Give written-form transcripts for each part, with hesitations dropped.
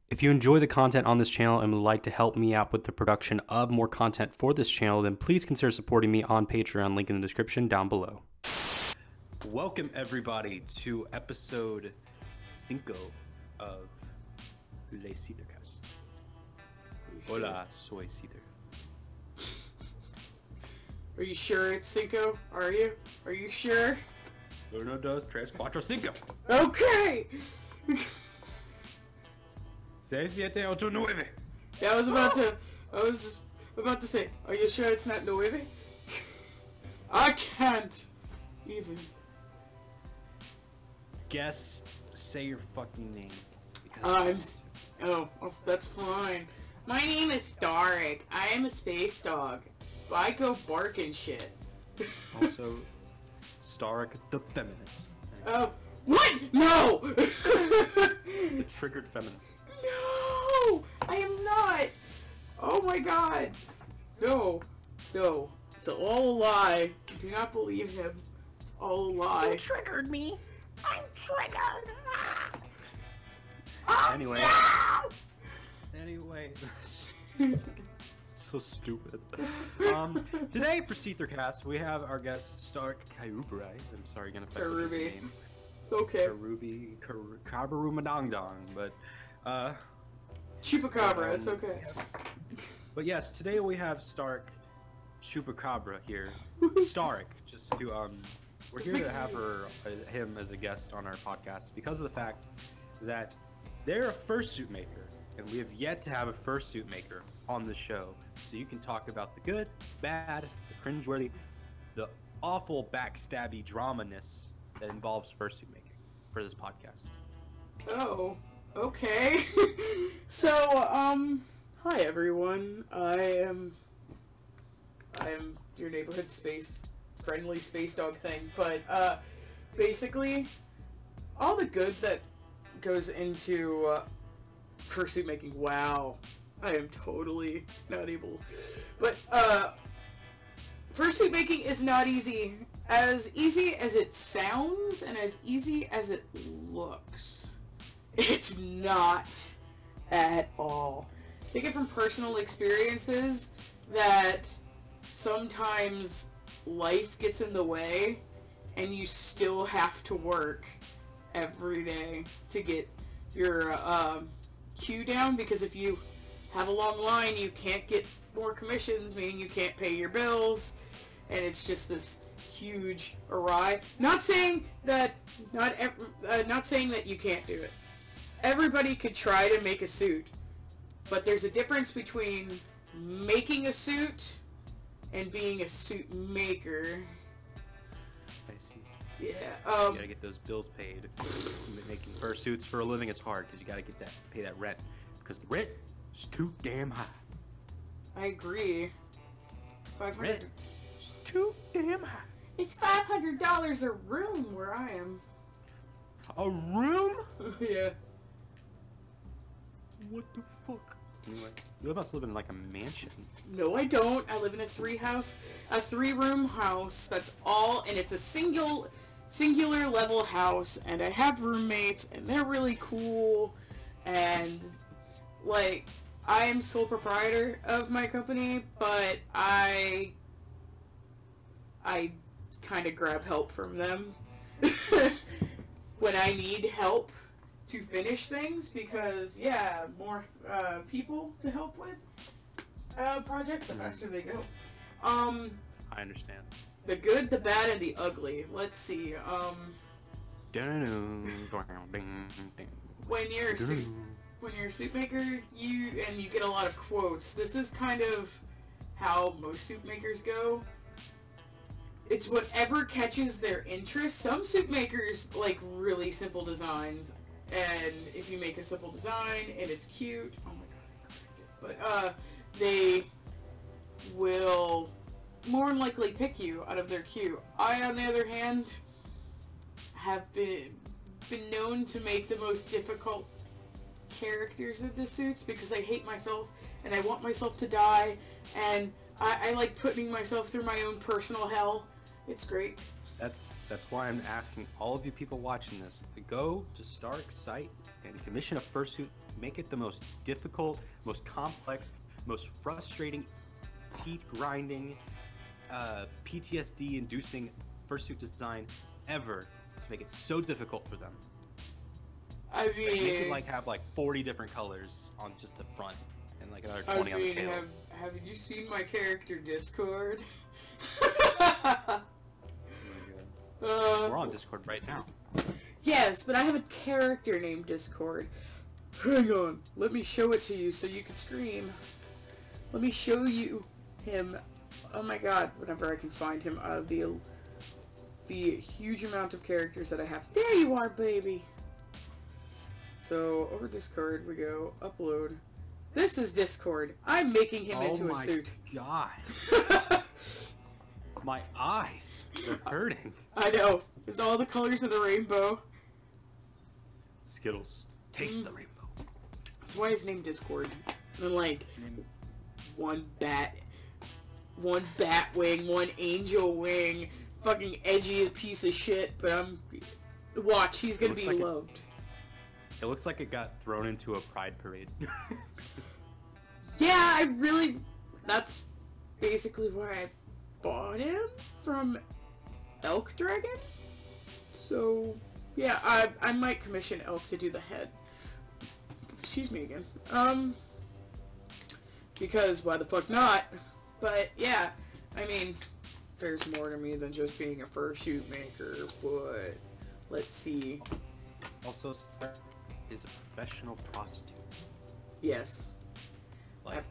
If you enjoy the content on this channel and would like to help me out with the production of more content for this channel, then please consider supporting me on Patreon, link in the description down below. Welcome everybody to episode 5 of SeetherCast. Hola, soy Seether. Are you sure it's Cinco? Are you? Are you sure? 1, 2, 3, 4, 5. Okay! 6, 7, 8, 9. Yeah, I was just about to say, are you sure it's not nueve? I can't even. Guess, say your fucking name. Oh, that's fine. My name is Starrik. I am a space dog. I go bark and shit. Also, Starrik the feminist. Oh, what? No! The triggered feminist. No! I am not! Oh my god! No. No. It's all a lie. Do not believe him. It's all a lie. You triggered me! I'm triggered! Oh, anyway. no! Anyway. So stupid. Today for SeetherCast, we have our guest Starrik Kyrubui. I'm sorry, you're gonna affect his name. Okay. Kyrubui, Kabarumadongdong, but Chupacabra, it's okay. But yes, today we have Starrik Chupacabra here. Starrik, just to we're here to have him as a guest on our podcast because of the fact that they're a fursuit maker, and we have yet to have a fursuit maker on the show. So you can talk about the good, bad, the cringeworthy, the awful backstabby dramaness that involves fursuit making for this podcast. Oh, okay. So, hi everyone. I am your neighborhood friendly space dog thing, but, basically, all the good that goes into, fursuit making, wow. I am totally not able. But, fursuit making is not easy. As easy as it sounds and as easy as it looks. It's not at all. Take it from personal experiences that sometimes life gets in the way and you still have to work every day to get your, queue down, because if you have a long line, you can't get more commissions, meaning you can't pay your bills, and it's just this huge awry. Not saying that you can't do it. Everybody could try to make a suit, but there's a difference between making a suit and being a suit maker. I see. Yeah. You gotta get those bills paid. Making fursuits for a living is hard because you gotta pay that rent, because the rent is too damn high. I agree. 500. Rent is too damn high. It's $500 a room where I am. A room? Yeah. What the fuck? Anyway, you must live in like a mansion. No, I don't. I live in a three-room house. That's all, and it's a singular level house. And I have roommates, and they're really cool. And like, I am sole proprietor of my company, but I kind of grab help from them when I need help to finish things, because yeah, more people to help with projects, the faster they go. I understand. The good, the bad, and the ugly. Let's see. When you're a suit maker, you get a lot of quotes. This is kind of how most suit makers go. It's whatever catches their interest. Some suit makers like really simple designs, and if you make a simple design and it's cute, oh my god, but they will more than likely pick you out of their queue. I, on the other hand, have been known to make the most difficult characters of the suits because I hate myself and I want myself to die, and I like putting myself through my own personal hell. It's great. That's why I'm asking all of you people watching this to go to Starrik's site and commission a fursuit make it the most difficult, most complex, most frustrating, teeth-grinding, PTSD-inducing fursuit design ever to make it so difficult for them. I mean, Like, make it like have like 40 different colors on just the front and like another 20 on the tail. Have you seen my character Discord? We're on Discord right now. Yes, but I have a character named Discord. Hang on, let me show it to you so you can scream. Let me show you him. Oh my god, whenever I can find him out of the huge amount of characters that I have. There you are, baby! So, over Discord we go, upload. This is Discord. I'm making him into a suit. Oh my god. My eyes are hurting. I know. It's all the colors of the rainbow. Skittles. Taste the rainbow. That's why it's named Discord. And like, one bat wing, one angel wing, fucking edgy piece of shit, but watch, he's gonna be loved. It looks like it got thrown into a pride parade. Yeah, that's basically where I bought him, from Elk Dragon. So, yeah, I might commission Elk to do the head. Excuse me again. Because why the fuck not? But, yeah, I mean, there's more to me than just being a fursuit maker, but let's see. Also, Starrik is a professional prostitute. Yes. Like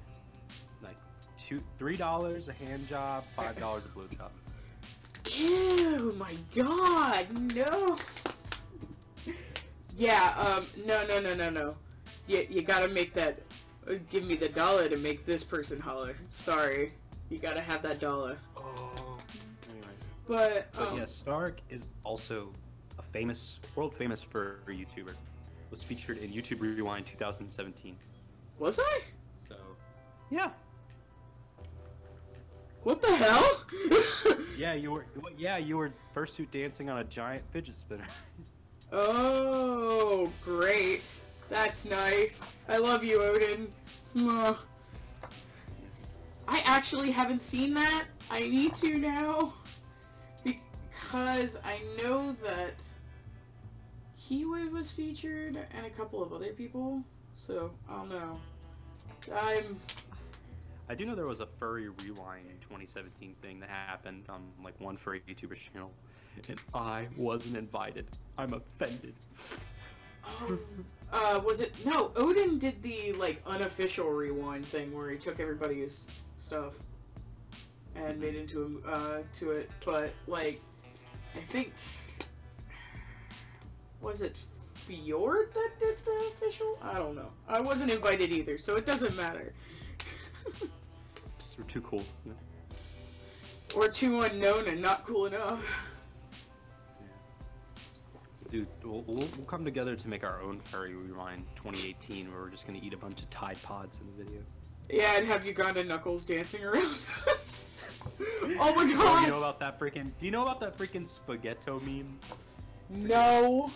$3 a hand job, $5 a blue job. Ew, my god, no. Yeah, no. You gotta make that, give me the dollar to make this person holler. Sorry, you gotta have that dollar. Oh, anyway. But yeah, Starrik is also a world famous fur YouTuber. Was featured in YouTube Rewind 2017. Was I? So, yeah. What the hell? Yeah, you were fursuit dancing on a giant fidget spinner. Oh, great. That's nice. I love you, Odin. Mwah. I actually haven't seen that. I need to now. Because I know that Kiwi was featured and a couple of other people. So, I don't know. I do know there was a Furry Rewind 2017 thing that happened on like one furry YouTuber channel, and I wasn't invited. I'm offended. Was it? No, Odin did the like unofficial Rewind thing where he took everybody's stuff and made into to it. But like, I think, was it Fjord that did the official? I don't know. I wasn't invited either, so it doesn't matter. Just we're too cool. You know? Or too unknown and not cool enough. Yeah. Dude, we'll come together to make our own Furry Rewind 2018 where we're just gonna eat a bunch of Tide Pods in the video. Yeah, and have Uganda Knuckles dancing around us. Oh my god! Do you know about that freaking spaghetto meme? No.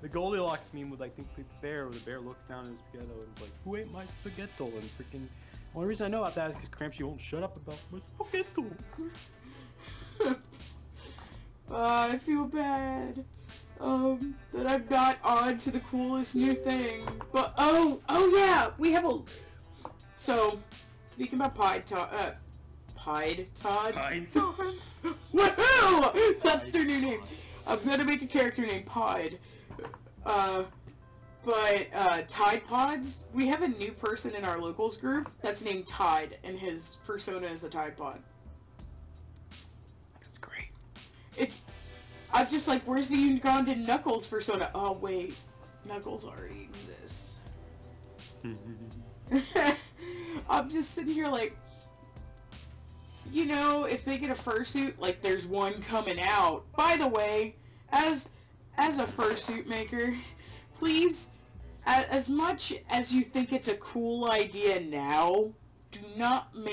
The Goldilocks meme with like the bear, where the bear looks down at his spaghetto and is like, "Who ate my spaghetto?" And freaking, the only reason I know about that is because Cramshy won't shut up about my spaghetto. I feel bad. That I'm not on to the coolest new thing. But oh yeah, we have a. So, speaking about Pied Tods. Woohoo! That's their new name. I'm gonna make a character named Pied. Tide Pods, we have a new person in our locals group that's named Tide, and his persona is a Tide Pod. That's great. I'm just like, where's the Ugandan Knuckles persona? Oh wait, Knuckles already exists. I'm just sitting here like, you know, if they get a fursuit, like there's one coming out. By the way, as a fursuit maker, please, as much as you think it's a cool idea now, do not give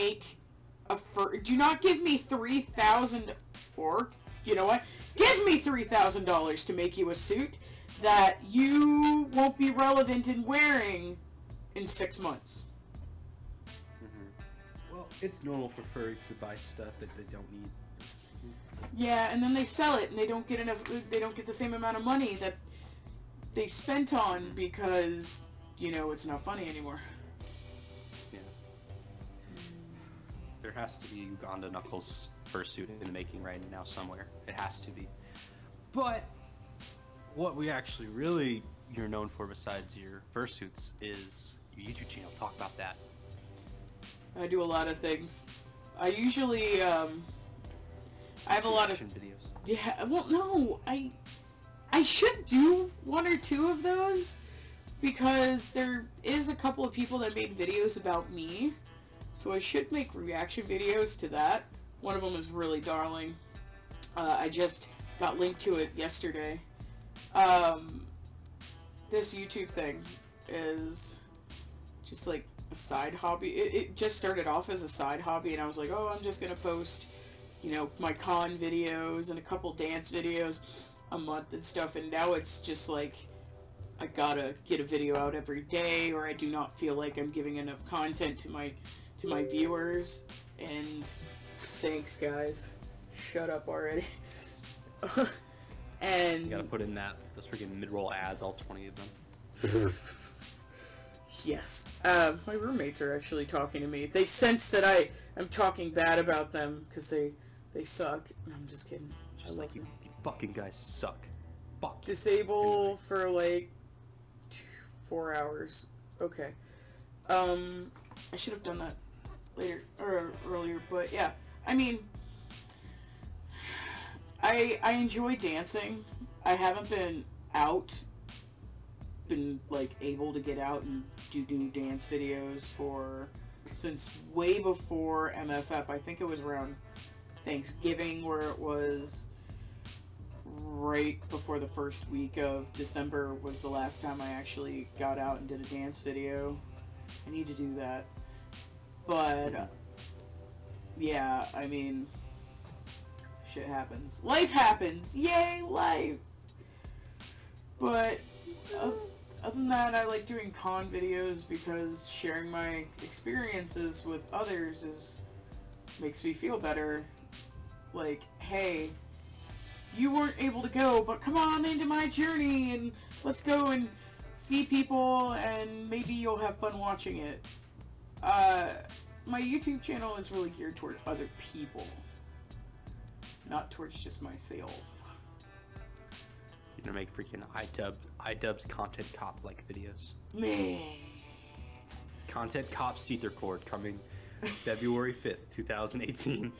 me $3,000, or, you know what, give me $3,000 to make you a suit. that you won't be relevant in wearing in 6 months. Well, it's normal for furries to buy stuff that they don't need. Yeah, and then they sell it, and they don't get enough. They don't get the same amount of money that they spent on because, you know, it's not funny anymore. Yeah. There has to be Uganda Knuckles fursuit in the making right now somewhere. It has to be. But what we actually really you're known for besides your fursuits is your YouTube channel. Talk about that. I do a lot of things. I usually I have a lot of videos. Yeah, well, no, I should do 1 or 2 of those because there is a couple of people that made videos about me, so I should make reaction videos to that. One of them is really darling. I just got linked to it yesterday. This YouTube thing is just like a side hobby. It just started off as a side hobby, and I was like, oh, I'm just gonna post, you know, my con videos and a couple dance videos a month and stuff, and now it's just like I gotta get a video out every day, or I do not feel like I'm giving enough content to my viewers. And thanks, guys. Shut up already. And you gotta put in those freaking mid-roll ads, all 20 of them. Yes. My roommates are actually talking to me. They sense that I'm talking bad about them because they suck. I'm just kidding. Just like you fucking guys suck. Fuck. Disable for like 4 hours. Okay. I should have done that later or earlier, but yeah. I mean, I enjoy dancing. I haven't been like able to get out and do dance videos since way before MFF. I think it was around Thanksgiving, where it was right before the first week of December was the last time I actually got out and did a dance video. I need to do that. But yeah, I mean, shit happens. Life happens! Yay, life! But other than that, I like doing con videos because sharing my experiences with others makes me feel better. Like, hey, you weren't able to go, but come on into my journey and let's go and see people, and maybe you'll have fun watching it. My YouTube channel is really geared toward other people, not towards just myself. You're gonna make freaking iDubbbz content cop like videos. Man. Content cop SeetherCord coming February 5th, 2018.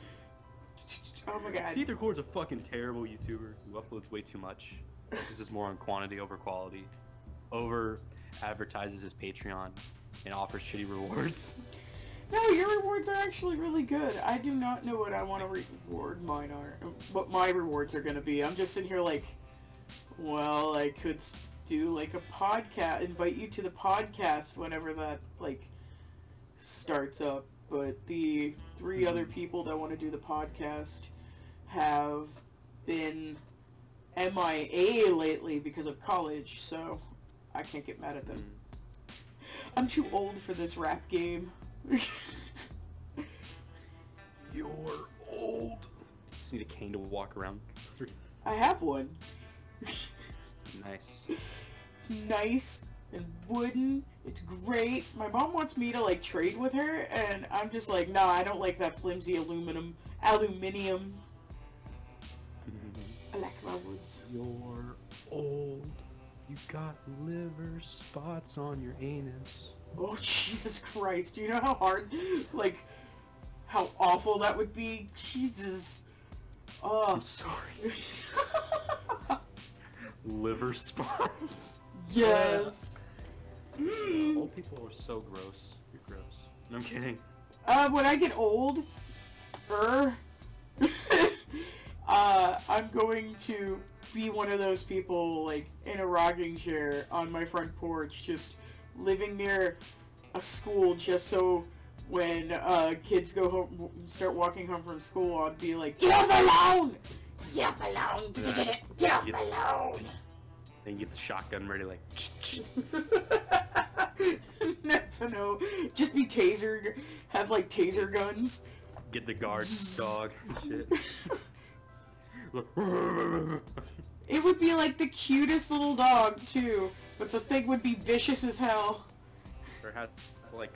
Oh my god. SeetherCord's a fucking terrible YouTuber who uploads way too much. Focuses more on quantity over quality. Over advertises his Patreon and offers shitty rewards. No, your rewards are actually really good. I do not know what I want to reward mine are. What my rewards are going to be. I'm just sitting here like, well, I could do like a podcast, invite you to the podcast whenever that like starts up. But the 3 other people that want to do the podcast have been MIA lately because of college, so I can't get mad at them. I'm too old for this rap game. You're old. Just need a cane to walk around. I have one. Nice. It's nice and wooden. It's great. My mom wants me to like trade with her, and I'm just like, nah, I don't like that flimsy aluminium. I like my woods. You're old. You got liver spots on your anus. Oh, Jesus Christ. Do you know how hard, like, how awful that would be? Jesus. Oh. I'm sorry. Liver spots? Yes. Old people are so gross. You're gross. No, I'm kidding. When I get old, I'm going to be one of those people, like, in a rocking chair on my front porch, just living near a school, just so when kids go home, start walking home from school, I'd be like, get off my lawn! Get off my lawn! Get off my lawn! And you get the shotgun ready, like. No, just be taser, have like taser guns. Get the guard dog and shit. It would be like the cutest little dog too, but the thing would be vicious as hell. Or has like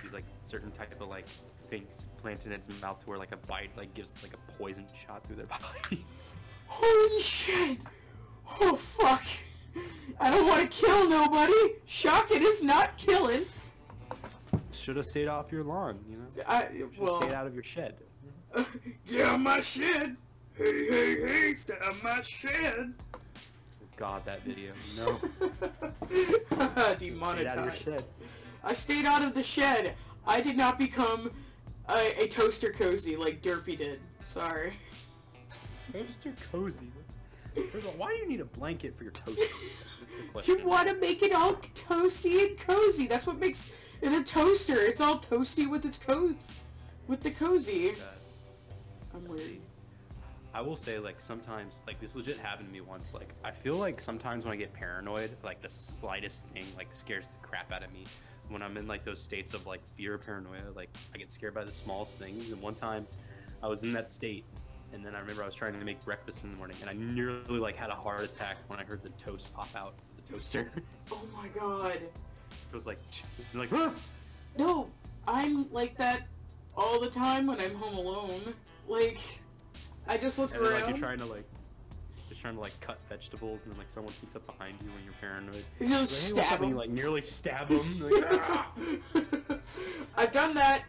these like certain type of like things planted in its mouth to where like a bite like gives like a poison shot through their body. Holy shit! Oh fuck! I don't want to kill nobody! Shocking is not killing! Should have stayed off your lawn, you know? Should have stayed out of your shed. Get out my shed! Hey, hey, hey, stay out of my shed! God, that video. No. Demonetized. Stayed out of your shed. I stayed out of the shed. I did not become a toaster cozy like Derpy did. Sorry. Toaster cozy? First of all, why do you need a blanket for your toaster? That's the question. You want to make it all toasty and cozy. That's what makes it a toaster. It's all toasty with its with the cozy. I'm weird. I will say, like, sometimes, like, this legit happened to me once. Like, I feel like sometimes when I get paranoid, like, the slightest thing, like, scares the crap out of me. When I'm in, like, those states of, like, fear or paranoia, like, I get scared by the smallest things. And one time, I was in that state. And then I remember I was trying to make breakfast in the morning, and I nearly like had a heart attack when I heard the toast pop out of the toaster. Oh my god. It was like, ah! No, I'm like that all the time when I'm home alone. Like, I just look and then, around. like, you're trying to like cut vegetables, and then like someone sneaks up behind you when you're paranoid. You just like, hey, stab them. You like nearly stab them. Like, ah! I've done that.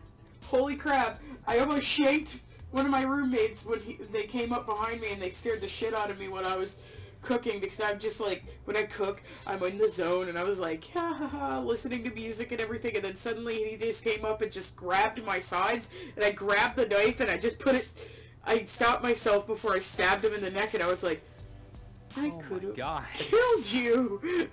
Holy crap! I almost shanked one of my roommates when they came up behind me and they scared the shit out of me when I was cooking, because I'm just like, when I cook, I'm in the zone, and I was like, ha ha ha, listening to music and everything, and then suddenly he just came up and just grabbed my sides, and I grabbed the knife and I just put it, I stopped myself before I stabbed him in the neck, and I was like, I could have killed you!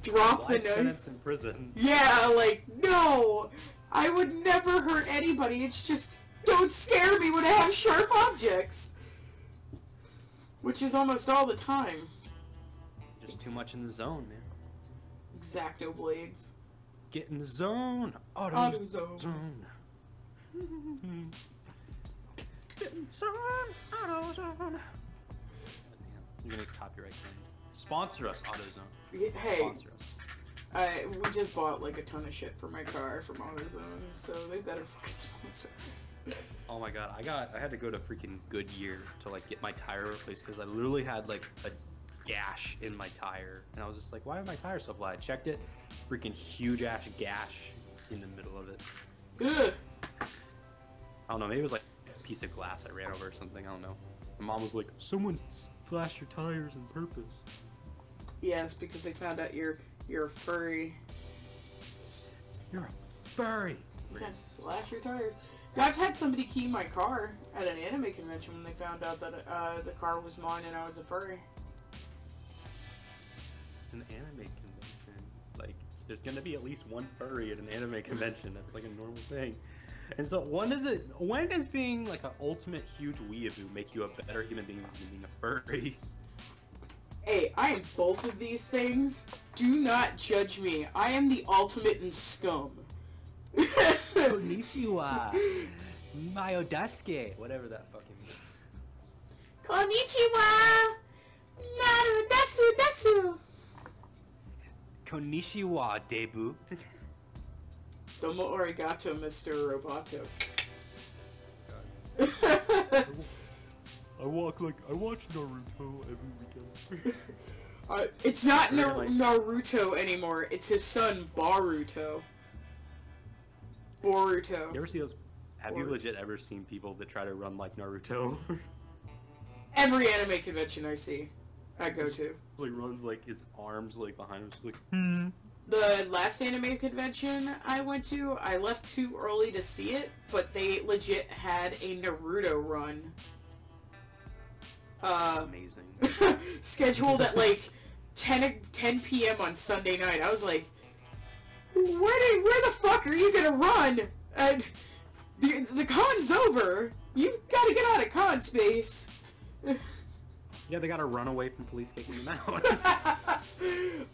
Drop the knife. Sentence in prison. Yeah, like, no! I would never hurt anybody, it's just, don't scare me when I have sharp objects! Which is almost all the time. Just too much in the zone, man. Exacto blades. Get in the zone! Auto zone. Get in the zone! Auto zone! You're gonna copyright claim. Sponsor us, AutoZone. Hey. Sponsor us. We just bought like a ton of shit for my car from AutoZone, so they better fucking sponsor us. Oh my god, I had to go to freaking Goodyear to like get my tire replaced because I literally had like a gash in my tire, and I was just like, why are my tires so flat? I checked it, freaking huge ass gash in the middle of it. Ugh. I don't know, maybe it was like a piece of glass I ran over or something. I don't know. My mom was like, someone slashed your tires on purpose. Yes, because they found out you're a furry. You're a furry. You can slash your tires. I've had somebody key my car at an anime convention when they found out that the car was mine and I was a furry. It's an anime convention. Like, there's gonna be at least one furry at an anime convention. That's like a normal thing. And so, when does being like an ultimate huge weeaboo make you a better human being than being a furry? Hey, I am both of these things. Do not judge me. I am the ultimate in scum. Konnichiwa. Mayodasuke. Whatever that fucking means. Konnichiwa. Naru desu. Konnichiwa, Debu. Domo arigato, Mr. Roboto. I watch Naruto every weekend. It's not Naruto anymore. It's his son, Boruto. Boruto. You ever see those? Have you legit ever seen people that try to run like Naruto? Every anime convention I go to. Like runs like his arms like behind him, just like. The last anime convention I went to, I left too early to see it, but they legit had a Naruto run. Amazing. Scheduled at like 10 p.m. on Sunday night. I was like, where the fuck are you gonna run? The con's over. You gotta get out of con space. Yeah, they gotta run away from police kicking them out.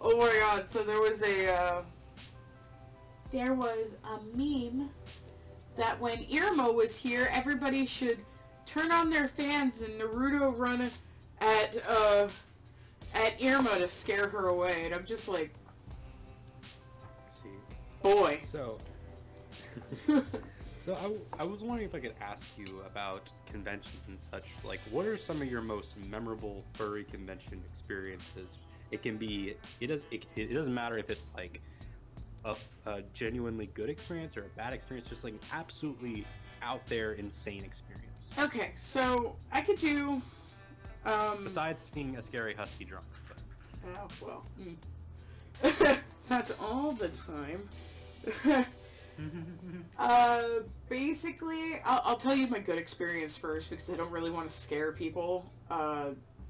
Oh my god, so there was a meme that when Irma was here, everybody should turn on their fans and Naruto run at Irma to scare her away. And I'm just like, See. boy. So, I was wondering if I could ask you about conventions and such. Like, what are some of your most memorable furry convention experiences? It can be, it doesn't matter if it's like a genuinely good experience or a bad experience, just like an absolutely out there insane experience. Okay, so I could do besides seeing a scary husky drunk. Oh well. That's all the time. Basically, I'll tell you my good experience first because I don't really want to scare people.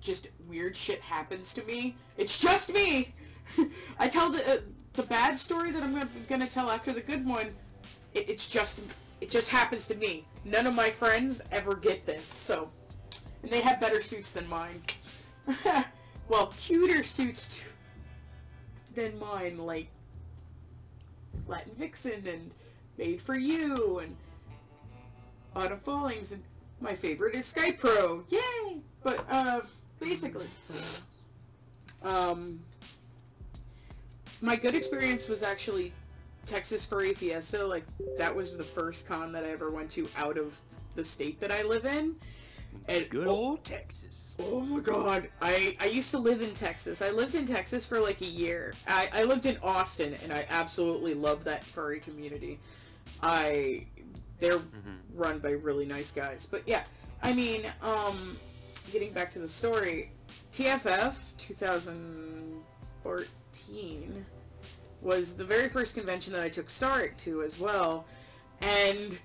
Just weird shit happens to me. It's just me. I tell the bad story that I'm gonna tell after the good one. It just happens to me. None of my friends ever get this, so, and they have better suits than mine. Well, cuter suits than mine, like Latin Vixen and Made for You and Autumn Fallings, and my favorite is Sky Pro. Yay! But basically, my good experience was actually Texas Furry Fiesta. Like, that was the first con that I ever went to out of the state that I live in. And good old Texas. Oh my god, I used to live in Texas. I lived in Texas for like a year. I lived in Austin, and I absolutely love that furry community. They're run by really nice guys. But yeah, I mean, getting back to the story, TFF 2014 was the very first convention that I took Starrik to as well, and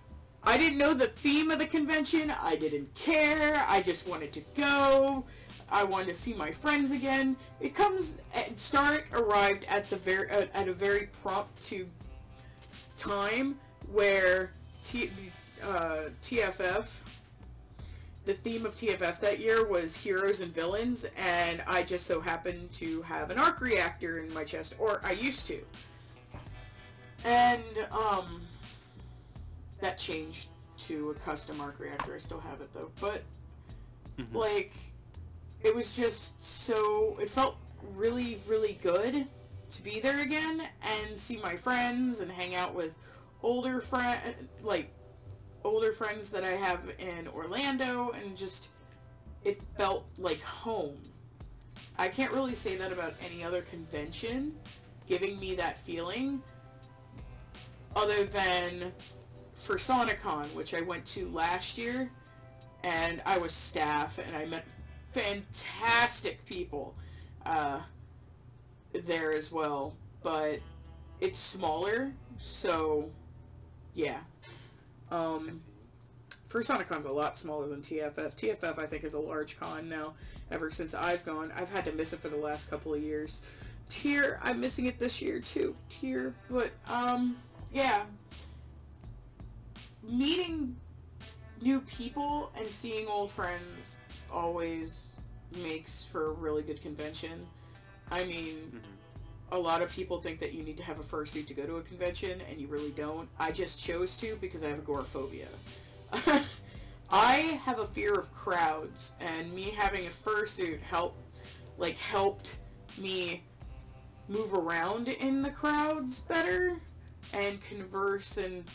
I didn't know the theme of the convention. I didn't care. I just wanted to go. I wanted to see my friends again. Starrik arrived at a very prompt time where TFF, the theme of TFF that year was heroes and villains, and I just so happened to have an arc reactor in my chest, or I used to. And, that changed to a custom arc reactor. I still have it though, but like, it was just so, it felt really, really good to be there again and see my friends and hang out with older friends that I have in Orlando, and just, it felt like home. I can't really say that about any other convention giving me that feeling, other than FURSUITER, which I went to last year, and I was staff, and I met fantastic people there as well, but it's smaller, so yeah. FURSUITER's a lot smaller than TFF. TFF, I think, is a large con now. Ever since I've gone, I've had to miss it for the last couple of years. Tier, I'm missing it this year too. Tier, but yeah. Meeting new people and seeing old friends always makes for a really good convention. I mean, a lot of people think that you need to have a fursuit to go to a convention, and you really don't. I just chose to because I have agoraphobia. I have a fear of crowds, and me having a fursuit helped me move around in the crowds better and converse and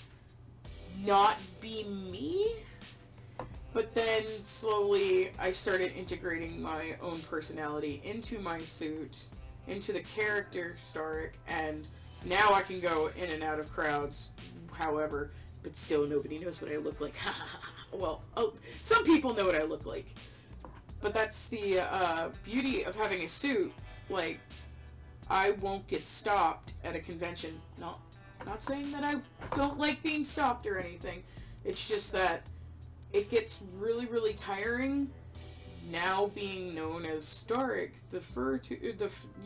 not be me. But then slowly I started integrating my own personality into my suit, into the character Starrik, and now I can go in and out of crowds however, but still nobody knows what I look like. Well, some people know what I look like, but that's the beauty of having a suit. Like, I won't get stopped at a convention. Not saying that I don't like being stopped or anything. It's just that it gets really, really tiring now being known as Starrik, the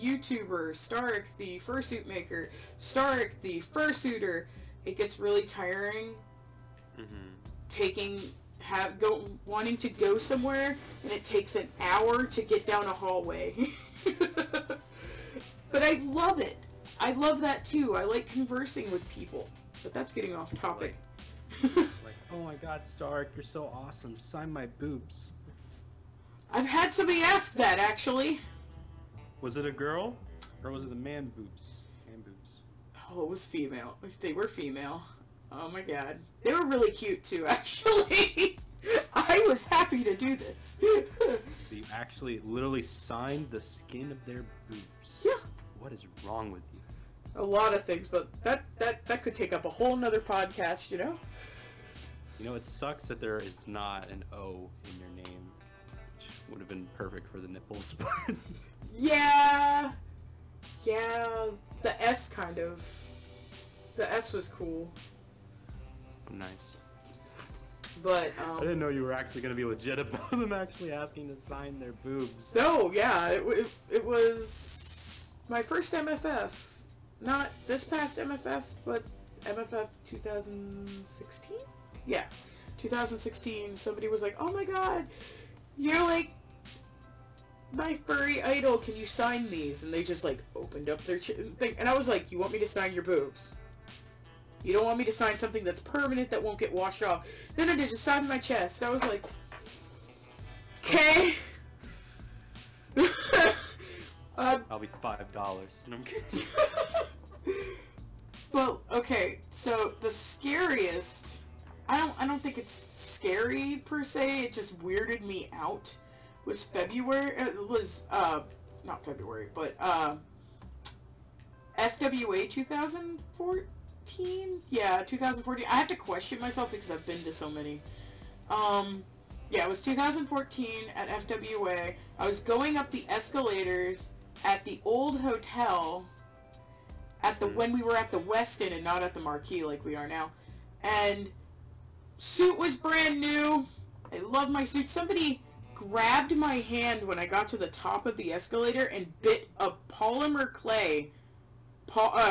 YouTuber, Starrik, the fursuit maker, Starrik, the fursuiter. It gets really tiring taking wanting to go somewhere and it takes an hour to get down a hallway. But I love it. I love that too. I like conversing with people. But that's getting off topic. Like, oh my god, Starrik, you're so awesome. Sign my boobs. I've had somebody ask that, actually. Was it a girl? Or was it the man boobs? Man boobs. Oh, it was female. They were female. Oh my god. They were really cute too, actually. I was happy to do this. So you actually literally signed the skin of their boobs. Yeah. What is wrong with you? A lot of things, but that could take up a whole nother podcast, you know? You know, it sucks that there is not an O in your name, which would have been perfect for the nipples, but... Yeah, the S kind of. The S was cool. Oh, nice. But, I didn't know you were actually going to be legit about them actually asking to sign their boobs. No, yeah, it was my first MFF. Not this past MFF, but MFF 2016? Yeah, 2016. Somebody was like, oh my god, you're like my furry idol, can you sign these? And they just like opened up their thing, and I was like, you want me to sign your boobs? You don't want me to sign something that's permanent that won't get washed off? Then I just signed my chest. I was like, okay. I'll be $5. No, I'm kidding. Well, okay, so the scariest, I don't think it's scary per se, it just weirded me out, was February, it was, not February, but, FWA 2014? Yeah, 2014. I have to question myself because I've been to so many. Yeah, it was 2014 at FWA. I was going up the escalators at the old hotel at the when we were at the Westin and not at the Marquee like we are now. And suit was brand new. I love my suit. Somebody grabbed my hand when I got to the top of the escalator and bit a polymer clay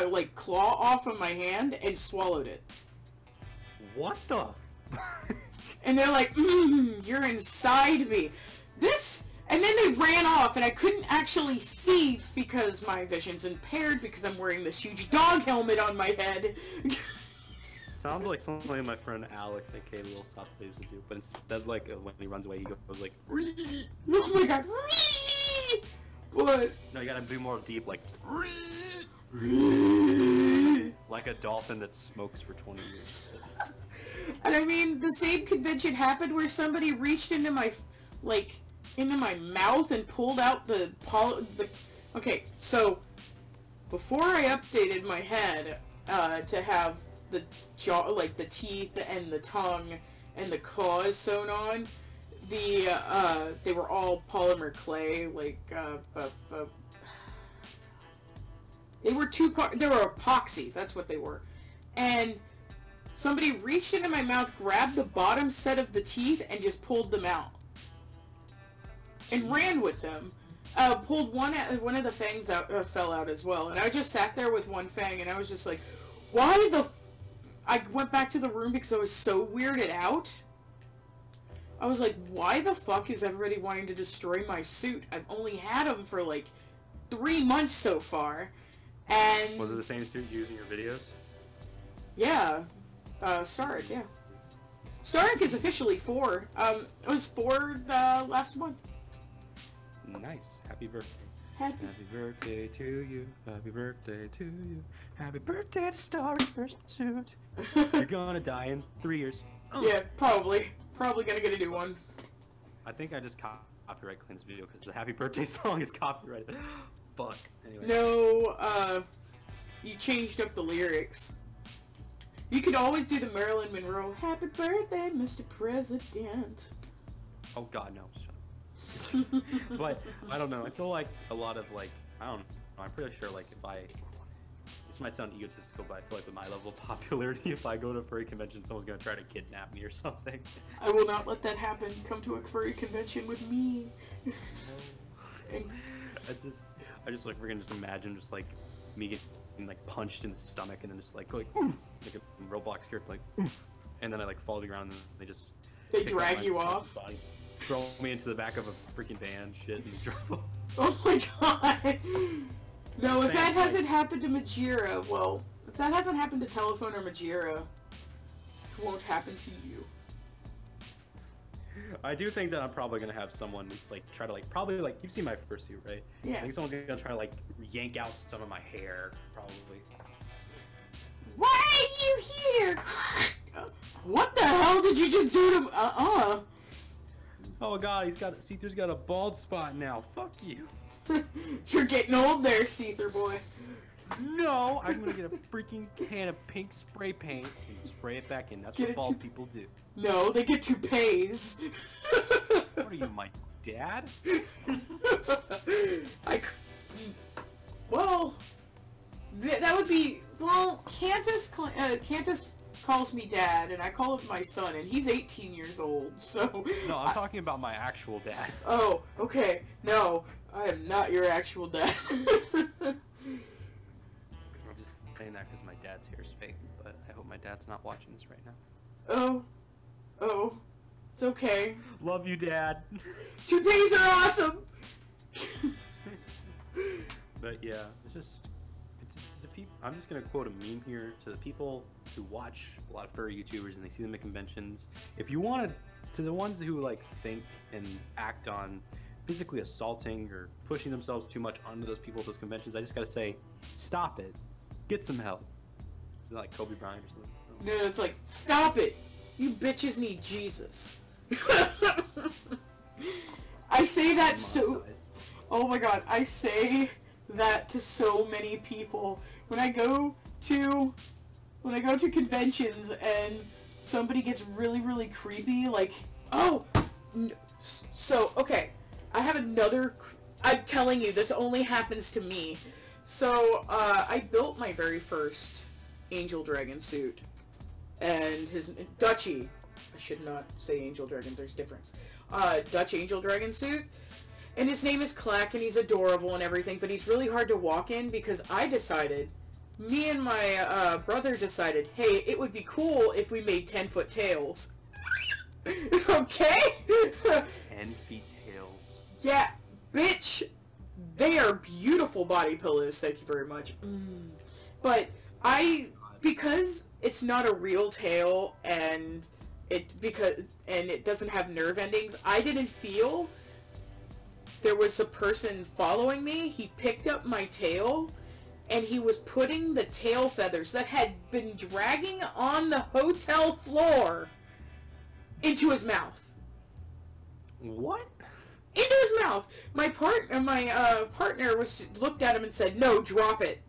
like claw off of my hand and swallowed it. What the? And they're like, you're inside me. And then they ran off, and I couldn't actually see because my vision's impaired because I'm wearing this huge dog helmet on my head. Sounds like something my friend Alex, aka Little Soft Plays, would do, but instead, like, when he runs away, he goes like, oh my god, but... No, you gotta be more deep, like, like a dolphin that smokes for 20 years. And I mean, the same convention happened where somebody reached into my, like, into my mouth and pulled out the okay, so before I updated my head to have the jaw, like the teeth and the tongue and the claws sewn on, they were all polymer clay, like they were they were epoxy, that's what they were. And somebody reached into my mouth, grabbed the bottom set of the teeth and just pulled them out. And ran with them. Pulled one of the fangs out, fell out as well. And I just sat there with one fang, and I was just like, why the I went back to the room because I was so weirded out. I was like, why the fuck is everybody wanting to destroy my suit? I've only had them for like 3 months so far. And... Was it the same suit you use in your videos? Yeah. Starrik, yeah. Starrik is officially 4. It was 4 last month. Nice. Happy birthday. Happy birthday to you. Happy birthday to you. Happy birthday to Starrik's first suit. You're gonna die in 3 years. Yeah, probably. Probably gonna get a new one. I think I just copyright cleaned this video because the happy birthday song is copyrighted. Fuck. Anyway. No, you changed up the lyrics. You could always do the Marilyn Monroe, Happy Birthday, Mr. President. Oh god, no. Shut up. But, I don't know, I feel like a lot of, like, I don't know, I'm pretty sure, like, this might sound egotistical, but I feel like with my level of popularity, if I go to a furry convention, someone's gonna try to kidnap me or something. I will not let that happen. Come to a furry convention with me. And... I just like, freaking just imagine just, like, me getting, like, punched in the stomach and then just, like, oof, like a Roblox script, like, oof, and then I, like, fall to the ground and they just They pick up drag my you person's off? body, throw me into the back of a freaking van, shit, and drive off. Oh my god! No, if that Fans, like- hasn't happened to Majira, well, if that hasn't happened to Telephone or Majira, it won't happen to you. I do think that I'm probably gonna have someone just like try to like probably like you've seen my fursuit, right? Yeah. I think someone's gonna try to like yank out some of my hair, probably. Why are you here? What the hell did you just do to? Oh god, Seether's got a bald spot now. Fuck you. You're getting old there, Seether boy. No, I'm gonna get a freaking can of pink spray paint and spray it back in. That's Get what it bald to- people do. No, they get toupees. What are you, my dad? Well, that would be, well, Cantus calls me dad, and I call him my son, and he's 18 years old, so... No, I'm talking about my actual dad. Oh, okay. No, I am not your actual dad. I'm just saying that because my dad's hair is fake, but I hope my dad's not watching this right now. Oh, it's okay. Love you, Dad. Toupees are awesome! But yeah, it's a people. I'm just gonna quote a meme here to the people who watch a lot of furry YouTubers and they see them at conventions. If you want to the ones who like think and act on physically assaulting or pushing themselves too much onto those people at those conventions, I just gotta say, stop it. Get some help. Is it like Kobe Bryant or something? No, it's like, stop it! You bitches need Jesus. I say that so... Oh my god, I say that to so many people. When I go to conventions and somebody gets really, really creepy, like, oh! So, okay, I have another... I'm telling you, this only happens to me. So, I built my very first Angel Dragon suit. And his Dutchy, I should not say Angel Dragon, there's difference. Dutch Angel Dragon suit, and his name is Clack, and he's adorable and everything, but he's really hard to walk in because me and my brother decided, hey, it would be cool if we made 10-foot tails. Okay? 10 feet tails. Yeah, bitch, they are beautiful body pillows, thank you very much. But because it's not a real tail and it doesn't have nerve endings, I didn't feel there was a person following me. He picked up my tail and he was putting the tail feathers that had been dragging on the hotel floor into his mouth. What? Into his mouth. My partner looked at him and said, "No, drop it."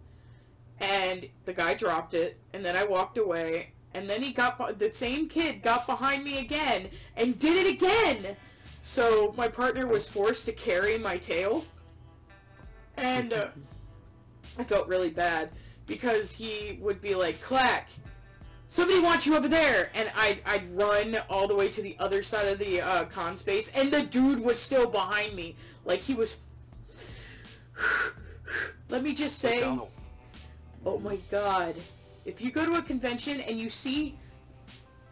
And the guy dropped it, and then I walked away, and then the same kid got behind me again, and did it again! So my partner was forced to carry my tail, and I felt really bad, because he would be like, Clack, somebody wants you over there! And I'd run all the way to the other side of the con space, and the dude was still behind me. Like, he was... Let me just say... Oh my god. If you go to a convention and you see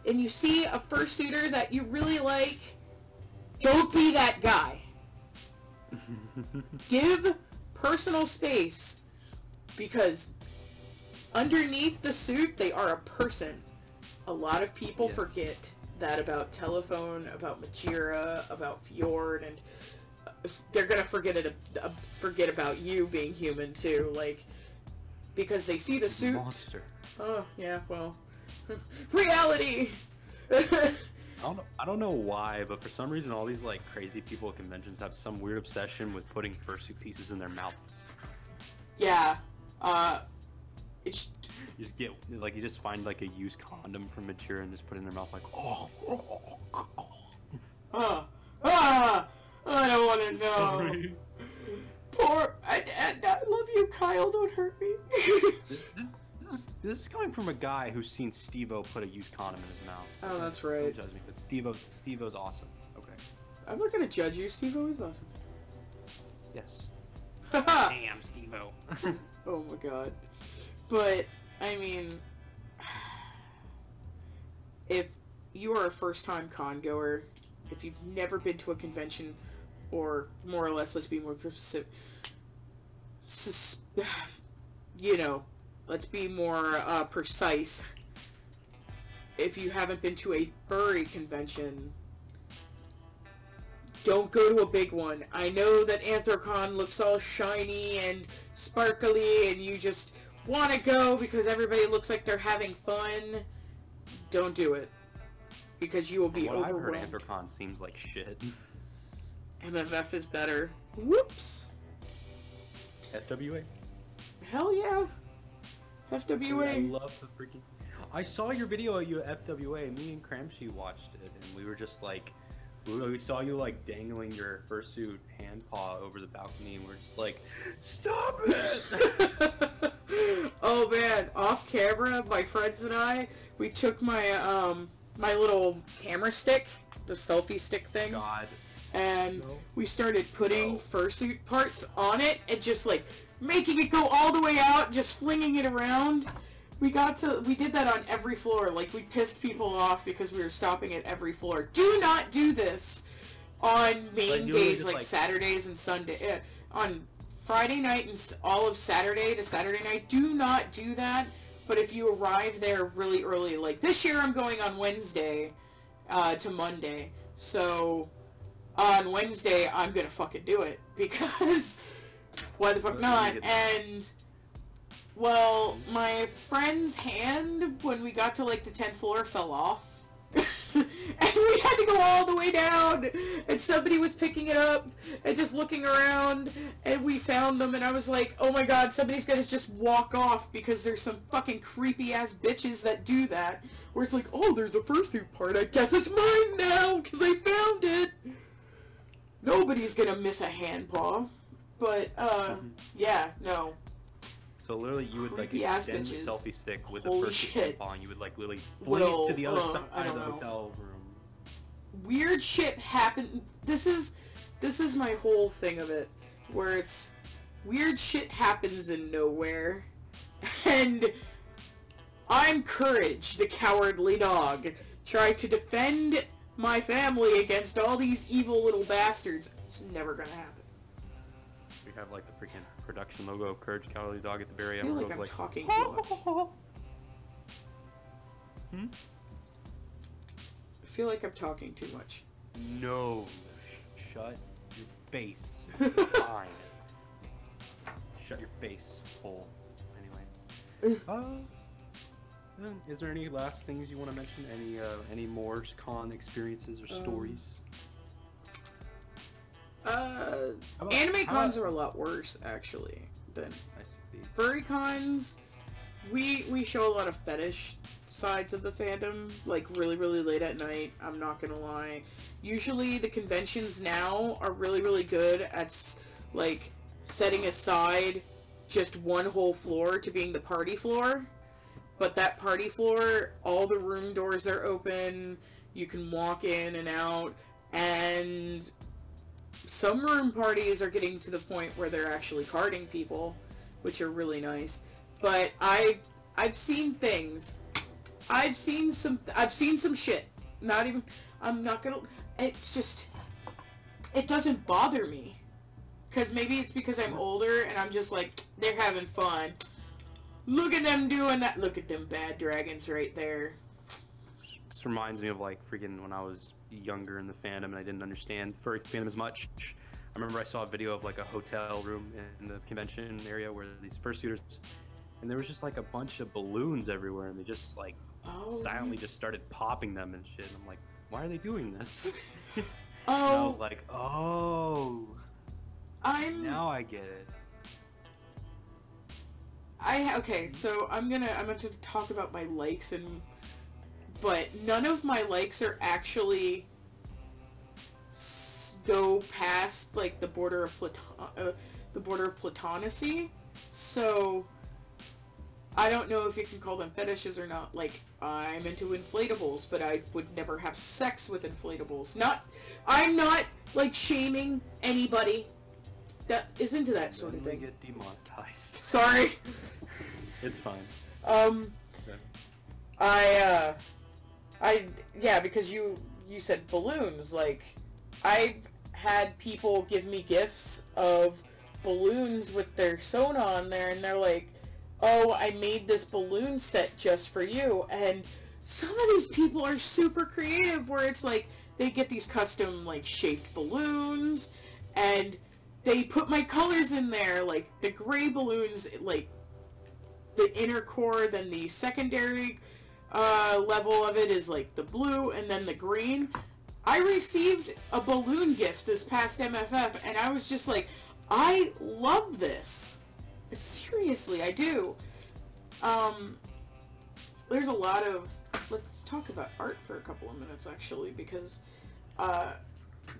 a fursuiter that you really like, don't be that guy. Give personal space, because underneath the suit, they are a person. A lot of people forget that about Telephone, about Majira, about Fjord, and they're gonna forget about you being human too, like... Because they see the suit. Monster. Oh, yeah, well. Reality! I don't know why, but for some reason all these like crazy people at conventions have some weird obsession with putting fursuit pieces in their mouths. Yeah. You just find like a used condom from Mature and just put it in their mouth like, oh. I don't want to know. Sorry. Poor, I love you, Kyle, don't hurt me. This is coming from a guy who's seen Steve-O put a used condom in his mouth. Oh, that's right. Don't judge me, but Steve-O's awesome. Okay. I'm not gonna judge you, Steve-O is awesome. Yes. Damn, Steve-O. Oh my god. But, I mean... you are a first-time con goer, if you've never been to a convention, or more or less, let's be more specific, you know, let's be more precise. If you haven't been to a furry convention, don't go to a big one. I know that Anthrocon looks all shiny and sparkly and you just want to go because everybody looks like they're having fun. Don't do it. Because you will be overwhelmed. I've heard Anthrocon seems like shit. MFF is better. Whoops. FWA? Hell yeah. FWA. I love the freaking... I saw your video of you at FWA. Me and Cramshy watched it, and we were just like... We saw you like dangling your fursuit hand paw over the balcony, and we're just like, stop it! Oh man, off camera, my friends and I, we took my my little camera stick, the selfie stick thing. God. And we started putting fursuit parts on it and just like making it go all the way out, just flinging it around. We did that on every floor. Like, we pissed people off because we were stopping at every floor. Do not do this on main days like Saturdays and Sunday. On Friday night and all of Saturday to Saturday night, do not do that. But if you arrive there really early, like this year I'm going on Wednesday to Monday. So on Wednesday I'm gonna fucking do it because why the fuck not? And well, my friend's hand, when we got to, like, the 10th floor, fell off. And we had to go all the way down. And somebody was picking it up and just looking around. And we found them, and I was like, oh my god, somebody's gonna just walk off because there's some fucking creepy-ass bitches that do that. Where it's like, oh, there's a fursuit part. I guess it's mine now because I found it. Nobody's gonna miss a hand paw. But, yeah, no. So literally, you would like extend the selfie stick with the fursuit paw, and you would like literally fling it to the other side of the hotel room. Weird shit happened. This is my whole thing of it, where it's weird shit happens in nowhere, and I'm Courage, the cowardly dog, trying to defend my family against all these evil little bastards. It's never gonna happen. We have like the freaking production logo of Courage Cowardly Dog at the very end. I feel like I'm talking too much. Hmm? I feel like I'm talking too much. No. Shut your face. Fine. Shut your face, hole. Anyway. Is there any last things you want to mention? Any more con experiences or stories? Anime cons are a lot worse, actually, than furry cons. We show a lot of fetish sides of the fandom, like really, really late at night, I'm not gonna lie. Usually the conventions now are really, really good at, like, setting aside just one whole floor to being the party floor. But that party floor, all the room doors are open, you can walk in and out, and some room parties are getting to the point where they're actually carding people, which are really nice. But I've seen things. I've seen some shit. I'm not gonna, it's just, it doesn't bother me. Cause maybe it's because I'm older and I'm just like, they're having fun. Look at them doing that. Look at them bad dragons right there. This reminds me of like freaking when I was younger in the fandom and I didn't understand furry fandom as much. I remember I saw a video of like a hotel room in the convention area where these fursuiters, and there was just like a bunch of balloons everywhere, and they just like silently just started popping them and shit. And I'm like, why are they doing this? And I was like, oh, now I get it. Okay, so I'm gonna talk about my likes, but none of my likes are actually go past like the border of platonacy. So I don't know if you can call them fetishes or not. Like, I'm into inflatables, but I would never have sex with inflatables. I'm not like shaming anybody that is into that sort of thing. Get demonetized. Sorry. It's fine. I Yeah, because you said balloons. Like, I've had people give me gifts of balloons with their sewn on there, and they're like, oh, I made this balloon set just for you. And some of these people are super creative, where it's like, they get these custom, like, shaped balloons, and they put my colors in there, like, the gray balloons, like, the inner core, then the secondary level of it is, like, the blue, and then the green. I received a balloon gift this past MFF, and I was just like, I love this. Seriously, I do. There's a lot of... Let's talk about art for a couple of minutes, actually, because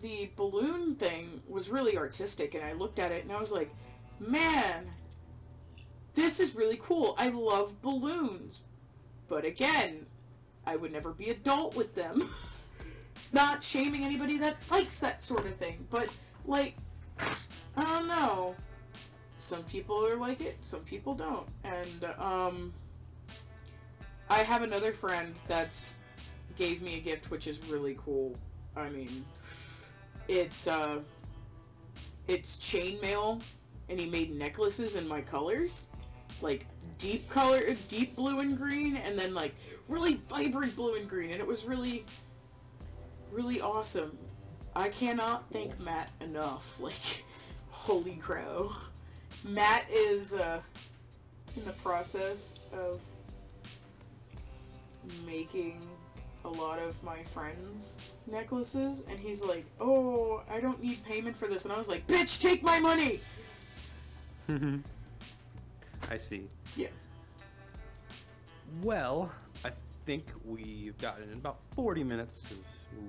the balloon thing was really artistic, and I looked at it, and I was like, man, this is really cool. I love balloons. But again, I would never be adult with them. Not shaming anybody that likes that sort of thing, but, like, I don't know. Some people are like it, some people don't. And, I have another friend that's gave me a gift, which is really cool. I mean, it's chainmail, and he made necklaces in my colors. Like, deep blue and green, and then, like, really vibrant blue and green, and it was really, really awesome. I cannot thank Matt enough. Like, holy crow. Matt is, in the process of making a lot of my friends' necklaces, and he's like, oh, I don't need payment for this, and I was like, bitch, take my money! I see. Yeah. Well, I think we've gotten about 40 minutes of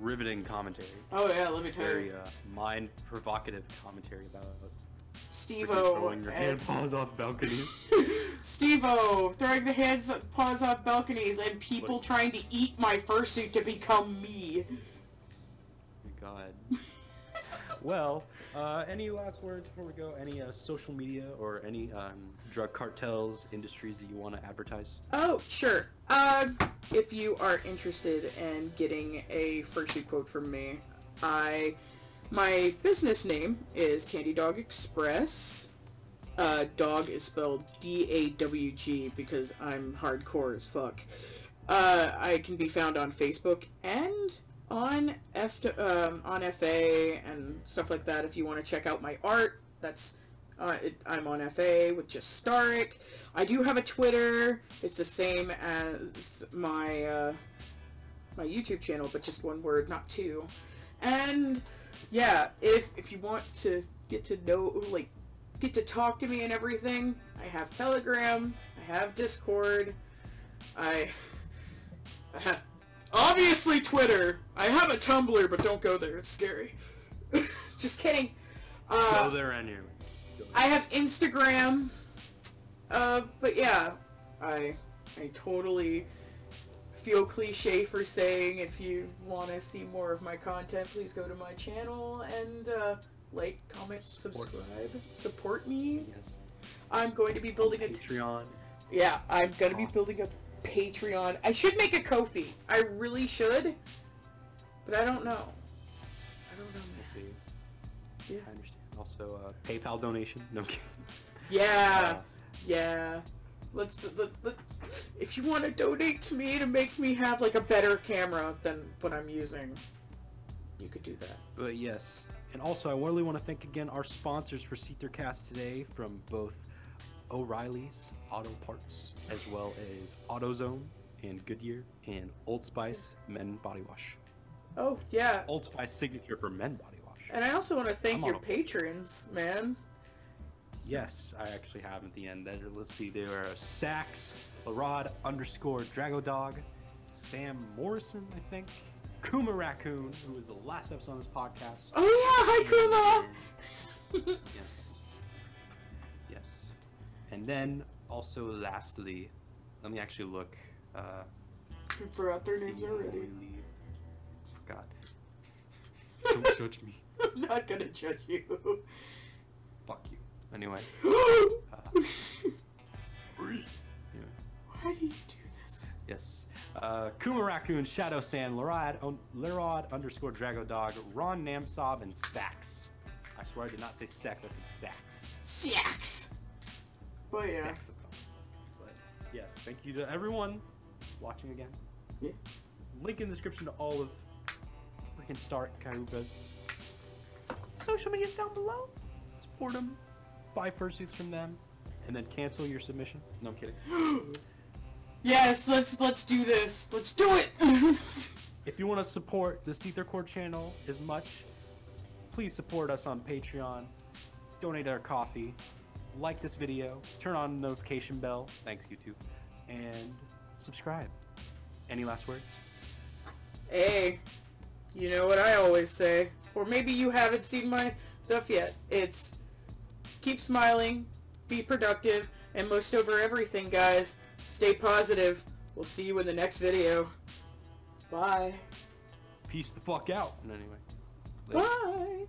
riveting commentary. Oh yeah, let me tell Very you. mind-provocative commentary about Steve-O throwing your hand paws off balconies. Steve-O throwing the hands paws off balconies, and people trying to eat my fursuit to become me. Oh my god. Well, any last words before we go? Any social media or any drug cartels, industries that you want to advertise? Oh, sure. If you are interested in getting a fursuit quote from me, my business name is Candy Dog Express. Dog is spelled D-A-W-G because I'm hardcore as fuck. I can be found on Facebook and on FA and stuff like that. If you want to check out my art, that's I'm on FA with just Starrik. I do have a Twitter. It's the same as my my YouTube channel, but just one word, not two. And yeah, if you want to get to know, like, get to talk to me and everything, I have Telegram, I have Discord, I have obviously Twitter. I have a Tumblr, but don't go there, it's scary. Just kidding. Go there anyway. I have Instagram, but yeah, I totally feel cliche for saying if you want to see more of my content, please go to my channel and like, comment, subscribe, support me. Yes. I'm going to be building a Patreon. Yeah, I'm going to be building a Patreon. I should make a Ko-fi. I really should, but I don't know. I don't know. I see. Yeah. I understand. Also, PayPal donation. No I'm kidding. Yeah, yeah. Let's if you want to donate to me to make me have like a better camera than what I'm using, you could do that. But yes, and also I really want to thank again our sponsors for SeetherCast today, from both O'Reilly's Auto Parts as well as AutoZone and Goodyear and Old Spice Men Body Wash. Oh yeah. Old Spice signature for men body wash. And I also want to thank your patrons, man. Yes, I actually have at the end. Let's see, there are Sax, Larod _Dragodog, Sam Morrison, I think, Kuma Raccoon, who was the last episode on this podcast. Oh yeah, hi Kuma! Yes. Yes. And then, also lastly, let me actually look. You brought their names already. Forgot. Don't judge me. I'm not gonna judge you. Fuck you. Anyway. Why do you do this? Yes. Kuma Raccoon, Shadow Sand, Lerod underscore Dragodog, Ron Namsob, and Sax. I swear I did not say sex, I said sax. Sax! But yeah. Saxophone. But yes, thank you to everyone watching again. Yeah. Link in the description to all of freaking Starrik Kyrubui's social medias down below. Support them, buy fursuits from them, and then cancel your submission. No, I'm kidding. Yes, let's do this. Let's do it. If you want to support the SeetherCord channel as much, please support us on Patreon. Donate our coffee. Like this video. Turn on the notification bell. Thanks, YouTube. And subscribe. Any last words? Hey, you know what I always say, or maybe you haven't seen my stuff yet. It's keep smiling, be productive, and most over everything, guys, stay positive. We'll see you in the next video. Bye. Peace the fuck out. And anyway. Bye.